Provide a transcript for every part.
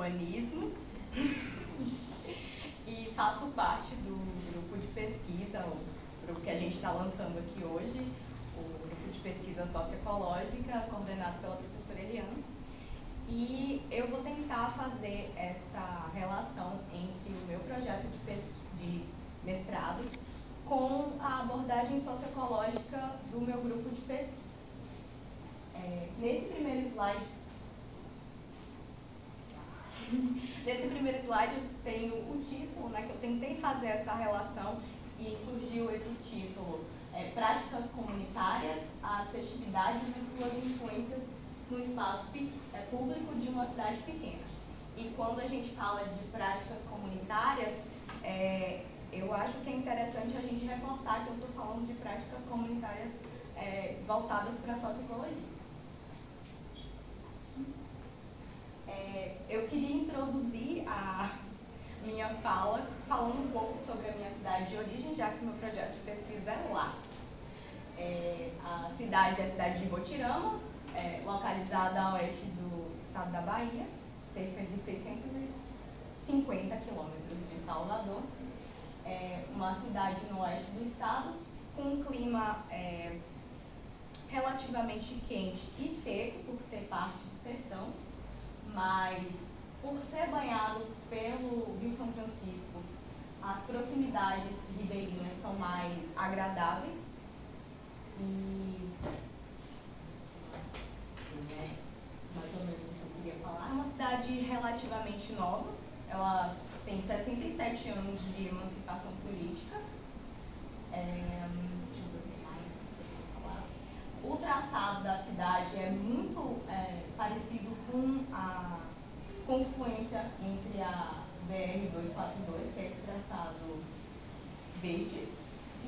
urbanismo e faço parte do grupo de pesquisa, o grupo que a gente está lançando aqui hoje, o grupo de pesquisa socioecológica, coordenado pela professora Eliana. E eu vou tentar fazer essa relação entre o meu projeto de mestrado com a abordagem socioecológica do meu grupo de pesquisa. Nesse primeiro slide eu tenho o título, né, que eu tentei fazer essa relação e surgiu esse título, Práticas Comunitárias, as Festividades e Suas Influências no Espaço Público de uma Cidade Pequena. E quando a gente fala de práticas comunitárias, eu acho que é interessante a gente reforçar que eu estou falando de práticas comunitárias voltadas para a sociologia. Eu queria introduzir a minha fala falando um pouco sobre a minha cidade de origem, já que meu projeto de pesquisa é lá. A cidade é a cidade de Botirama, localizada a oeste do estado da Bahia, cerca de 650 quilômetros de Salvador. Uma cidade no oeste do estado, com um clima relativamente quente e seco, por ser parte do sertão, mas por ser banhado pelo Rio São Francisco, as proximidades ribeirinhas são mais agradáveis e mais ou menos o que eu queria falar. É uma cidade relativamente nova, ela tem 67 anos de emancipação política. Deixa eu ver o que mais eu vou falar. O traçado da cidade é muito parecido com a confluência entre a BR-242, que é esse traçado verde,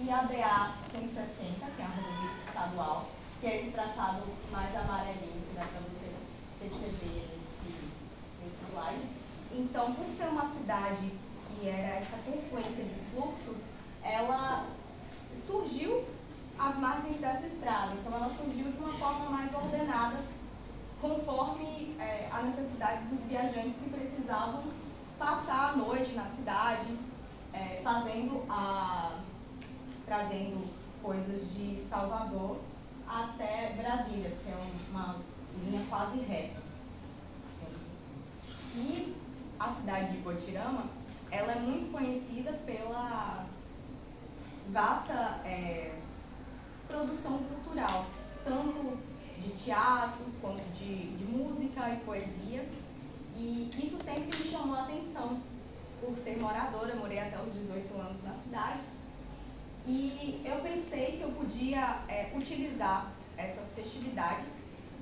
e a BA-160, que é a rodovia estadual, que é esse traçado mais amarelinho, que dá para você perceber nesse slide. Então, por ser uma cidade que era essa confluência de fluxos, ela surgiu às margens dessa estrada. Então, ela surgiu de uma forma mais ordenada, conforme a necessidade dos viajantes que precisavam passar a noite na cidade, trazendo coisas de Salvador até Brasília, que é uma linha quase reta. E a cidade de Botirama, ela é muito conhecida pela vasta produção cultural, tanto de teatro, quanto de música e poesia. E isso sempre me chamou a atenção, por ser moradora, morei até os 18 anos na cidade. E eu pensei que eu podia utilizar essas festividades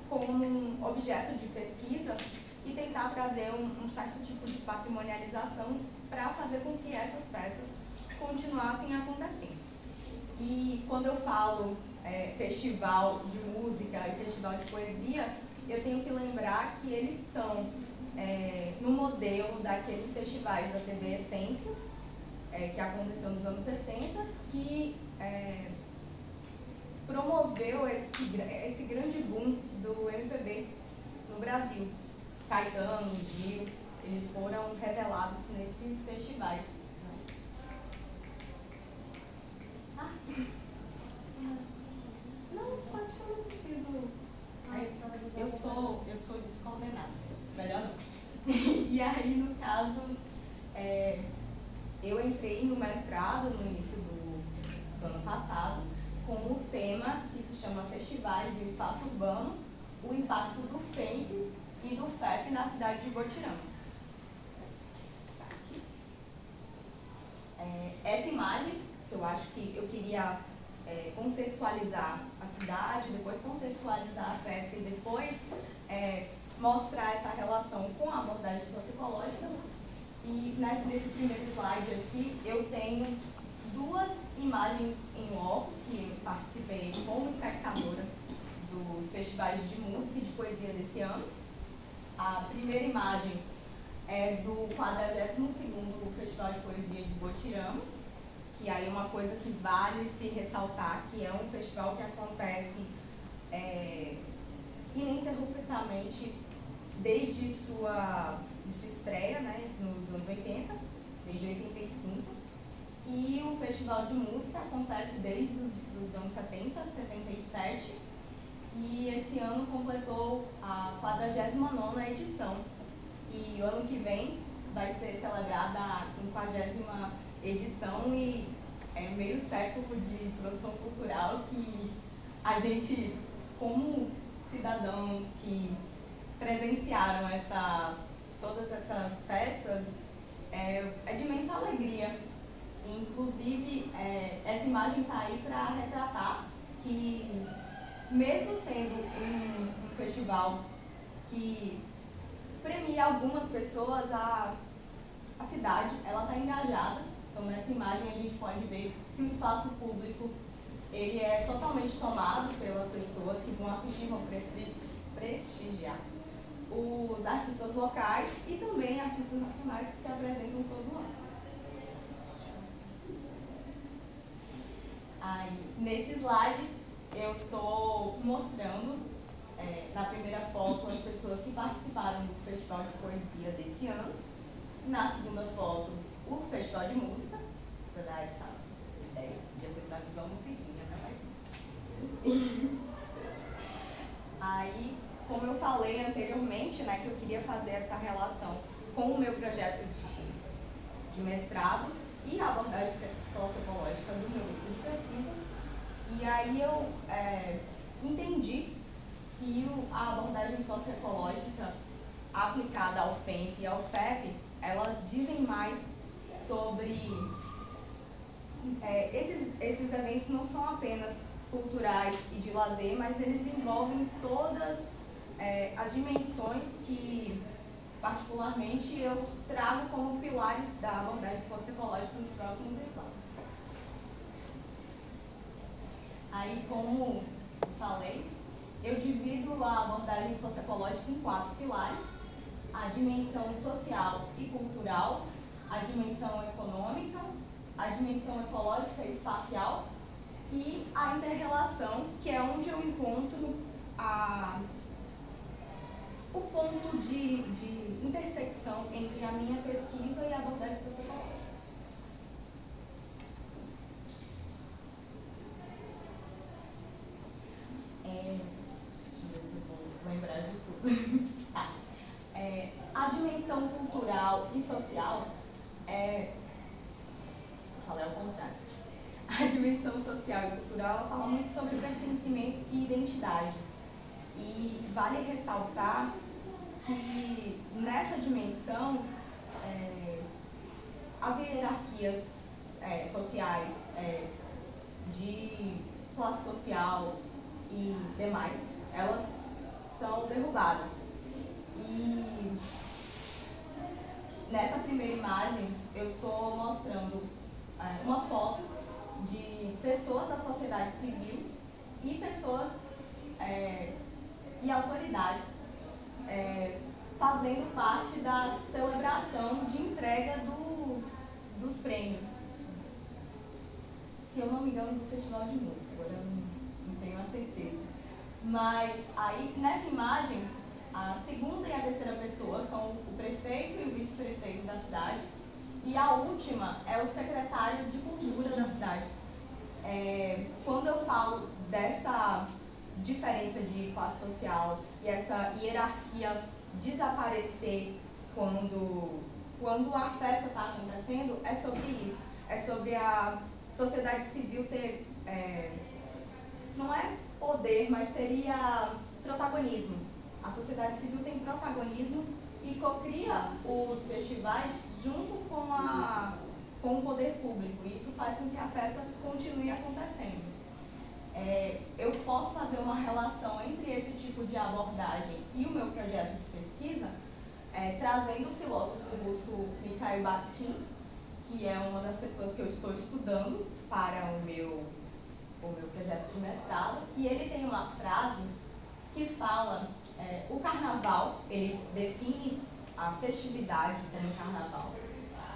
como um objeto de pesquisa e tentar trazer um certo tipo de patrimonialização para fazer com que essas festas continuassem acontecendo. E quando eu falo festival de música e festival de poesia, eu tenho que lembrar que eles são no modelo daqueles festivais da TV Essêncio, que aconteceu nos anos 60, que promoveu esse grande boom do MPB no Brasil. Caetano, Gil, eles foram revelados nesses festivais. Não, pode que eu não preciso. Eu sou descoordenada. Melhor não. E aí, no caso, eu entrei no mestrado no início do ano passado com o tema que se chama Festivais e o Espaço Urbano, o impacto do FEMP e do FEP na cidade de Botirama. Essa imagem, que eu acho que eu queria contextualizar a cidade, depois contextualizar a festa e depois mostrar essa relação com a abordagem socioecológica. E nesse primeiro slide aqui eu tenho duas imagens em loco que eu participei como espectadora dos festivais de música e de poesia desse ano. A primeira imagem é do 42º Festival de Poesia de Botirama, que aí é uma coisa que vale se ressaltar, que é um festival que acontece ininterruptamente desde sua de sua estreia, né, nos anos 80, desde 85. E o Festival de Música acontece desde os anos 70, 77. E esse ano completou a 49ª edição. E o ano que vem vai ser celebrada a 50ª edição e é meio século de produção cultural que a gente, como cidadãos que presenciaram todas essas festas, é de imensa alegria. Inclusive, essa imagem está aí para retratar que, mesmo sendo um festival que premia algumas pessoas, a cidade está engajada. Então, nessa imagem, a gente pode ver que o espaço público ele é totalmente tomado pelas pessoas que vão assistir, vão prestigiar os artistas locais e também artistas nacionais que se apresentam todo ano. Aí, nesse slide, eu estou mostrando, na primeira foto, as pessoas que participaram do Festival de Poesia desse ano. Na segunda foto, o Festival de Música, para dar essa ideia. Podia ter trazido uma musiquinha, né? Mas... Aí, como eu falei anteriormente, né, que eu queria fazer essa relação com o meu projeto de mestrado e a abordagem socioecológica do meu grupo de pesquisa. E aí eu entendi que a abordagem socioecológica aplicada ao FEMP e ao FEP, elas dizem mais sobre... esses eventos não são apenas culturais e de lazer, mas eles envolvem todas as dimensões que, particularmente, eu trago como pilares da abordagem socioecológica nos próximos slides. Aí, como falei, eu divido a abordagem socioecológica em 4 pilares: a dimensão social e cultural, a dimensão econômica, a dimensão ecológica e espacial e a interrelação, que é onde eu encontro o ponto de intersecção entre a minha pesquisa e a abordagem socioecológica. Deixa eu ver se eu vou lembrar de tudo. Tá. A dimensão cultural e social falei ao contrário. A dimensão social e cultural fala muito sobre pertencimento e identidade. E vale ressaltar que nessa dimensão as hierarquias sociais de classe social e demais, elas são derrubadas. E nessa primeira imagem eu estou mostrando uma foto de pessoas da sociedade civil e pessoas e autoridades fazendo parte da celebração de entrega dos prêmios. Se eu não me engano, do Festival de Música, agora eu não tenho a certeza. Mas aí, nessa imagem, a segunda e a terceira pessoa são o prefeito e o vice-prefeito da cidade, e a última é o secretário de cultura da cidade. Quando eu falo dessa diferença de classe social e essa hierarquia desaparecer quando a festa está acontecendo, é sobre isso. É sobre a sociedade civil ter, não é poder, mas seria protagonismo. A sociedade civil tem protagonismo e cocria os festivais junto com o poder público. Isso faz com que a festa continue acontecendo. Eu posso fazer uma relação entre esse tipo de abordagem e o meu projeto de pesquisa, trazendo o filósofo russo Mikhail Bakhtin, que é uma das pessoas que eu estou estudando para o meu projeto de mestrado, e ele tem uma frase que fala, o carnaval, ele define a festividade como carnaval,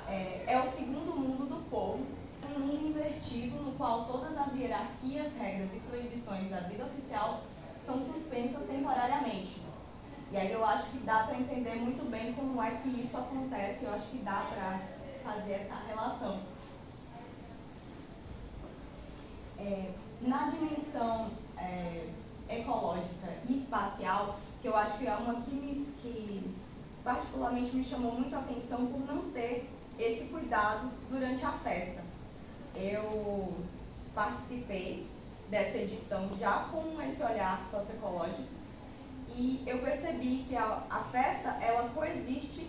é o segundo mundo do povo, um mundo invertido no qual todas as hierarquias, regras e proibições da vida oficial são suspensas temporariamente. E aí eu acho que dá para entender muito bem como é que isso acontece, eu acho que dá para fazer essa relação. Na dimensão ecológica e espacial, que eu acho que é uma que particularmente me chamou muito a atenção por não ter esse cuidado durante a festa. Eu participei dessa edição já com esse olhar socioecológico e eu percebi que a festa ela coexiste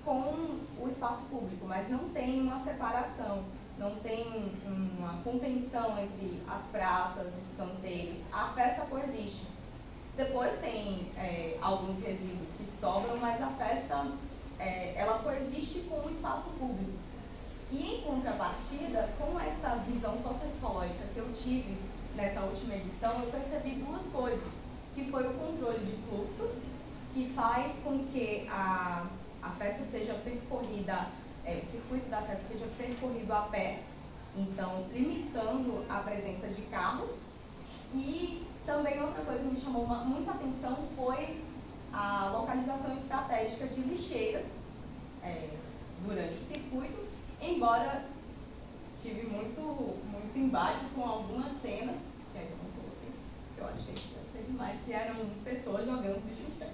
com o espaço público, mas não tem uma separação, não tem uma contenção entre as praças, os canteiros. A festa coexiste. Depois tem alguns resíduos que sobram, mas a festa ela coexiste com o espaço público. E em contrapartida, com essa visão socioecológica que eu tive nessa última edição, eu percebi duas coisas, que foi o controle de fluxos, que faz com que a festa seja percorrida, o circuito da festa seja percorrido a pé, então limitando a presença de carros. E também outra coisa que me chamou muita atenção foi a localização estratégica de lixeiras durante o circuito, embora tive muito embate com algumas cenas, que aí eu não coloquei, que eu achei que ia ser demais, que eram pessoas jogando lixo no chão.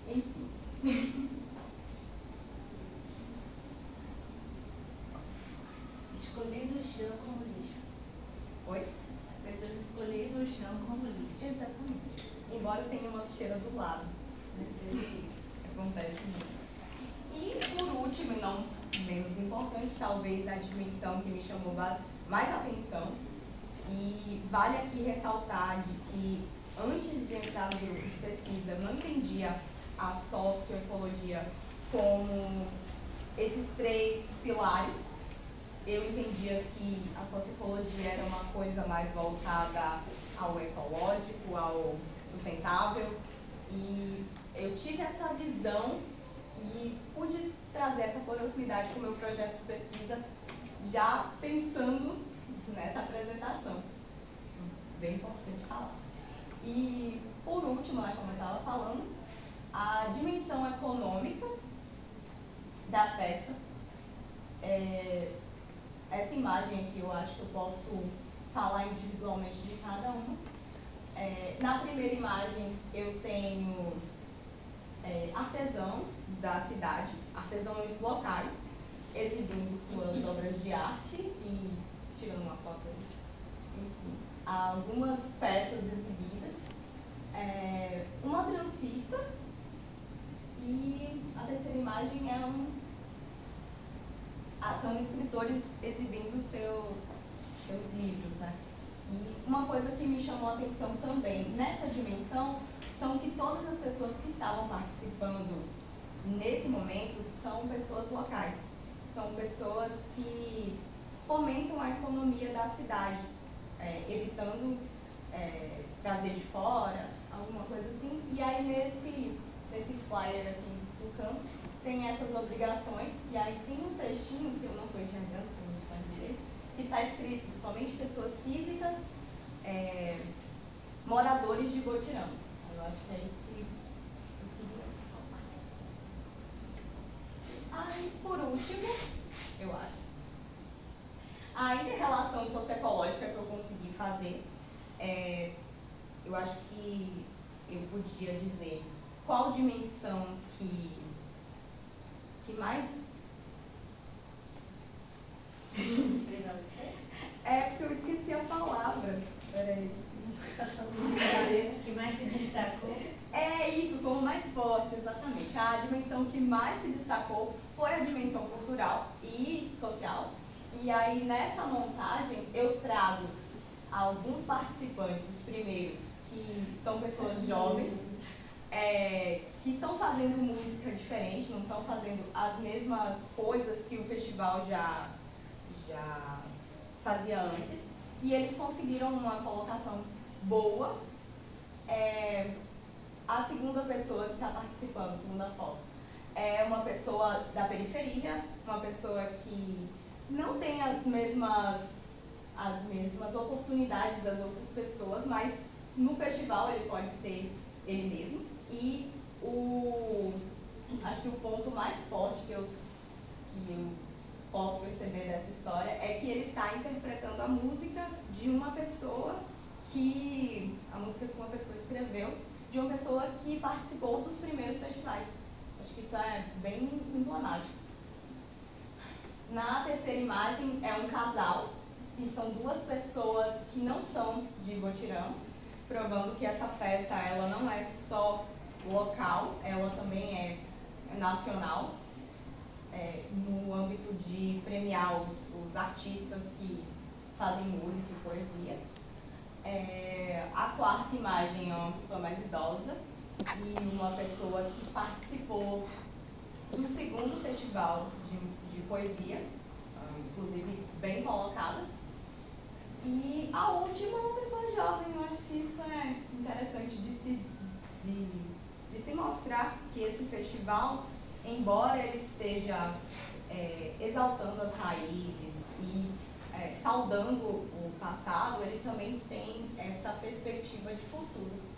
Enfim. Escolhendo o chão como lixo. Oi? As pessoas escolheram o chão como lixo. Exatamente. Embora tenha uma lixeira do lado. Mas é isso. Acontece muito. E por último, e não menos importante, talvez a dimensão que me chamou mais atenção, e vale aqui ressaltar de que antes de entrar no grupo de pesquisa, eu não entendia a socioecologia como esses três pilares. Eu entendia que a socioecologia era uma coisa mais voltada ao ecológico, ao sustentável, e eu tive essa visão e pude trazer essa proximidade com o meu projeto de pesquisa já pensando nessa apresentação. Isso é bem importante falar. E por último, como eu estava falando, a dimensão econômica da festa. Essa imagem aqui eu acho que eu posso falar individualmente de cada uma. Na primeira imagem eu tenho artesãos da cidade, artesãos locais, exibindo suas obras de arte e tirando uma foto aí. Enfim, algumas peças exibidas, uma transista e a terceira imagem são escritores exibindo seus livros, né? E uma coisa que me chamou a atenção também nessa dimensão são que todas as pessoas que estavam participando nesse momento são pessoas locais, são pessoas que fomentam a economia da cidade, evitando trazer de fora, alguma coisa assim. E aí nesse flyer aqui no canto tem essas obrigações, e aí tem um trechinho que eu não estou enxergando, porque não está direito, que está escrito somente pessoas físicas, moradores de Botirama. Eu acho que é isso que eu queria falar. Aí, por último, eu acho, a inter-relação socioecológica que eu consegui fazer, eu acho que eu podia dizer qual dimensão que mais... porque eu esqueci a palavra. Peraí. Que mais se destacou? É isso, como mais forte, exatamente. A dimensão que mais se destacou foi a dimensão cultural e social. E aí, nessa montagem, eu trago alguns participantes, os primeiros, que são pessoas jovens, que estão fazendo música diferente, não estão fazendo as mesmas coisas que o festival já fazia antes. E eles conseguiram uma colocação boa. A segunda pessoa que está participando, a segunda foto, é uma pessoa da periferia, uma pessoa que não tem as mesmas oportunidades das outras pessoas, mas no festival ele pode ser ele mesmo. E Acho que o ponto mais forte que eu posso perceber dessa história é que ele está interpretando a música de uma pessoa a música que uma pessoa escreveu, de uma pessoa que participou dos primeiros festivais. Acho que isso é bem emblemático. Na terceira imagem é um casal, e são duas pessoas que não são de Botirama, provando que essa festa ela não é só local, ela também é nacional, no âmbito de premiar os artistas que fazem música e poesia. A quarta imagem é uma pessoa mais idosa e uma pessoa que participou do segundo festival de poesia, inclusive bem colocada. E a última é uma pessoa jovem. Eu acho que isso é interessante de se mostrar que esse festival, embora ele esteja exaltando as raízes e saudando o passado, ele também tem essa perspectiva de futuro.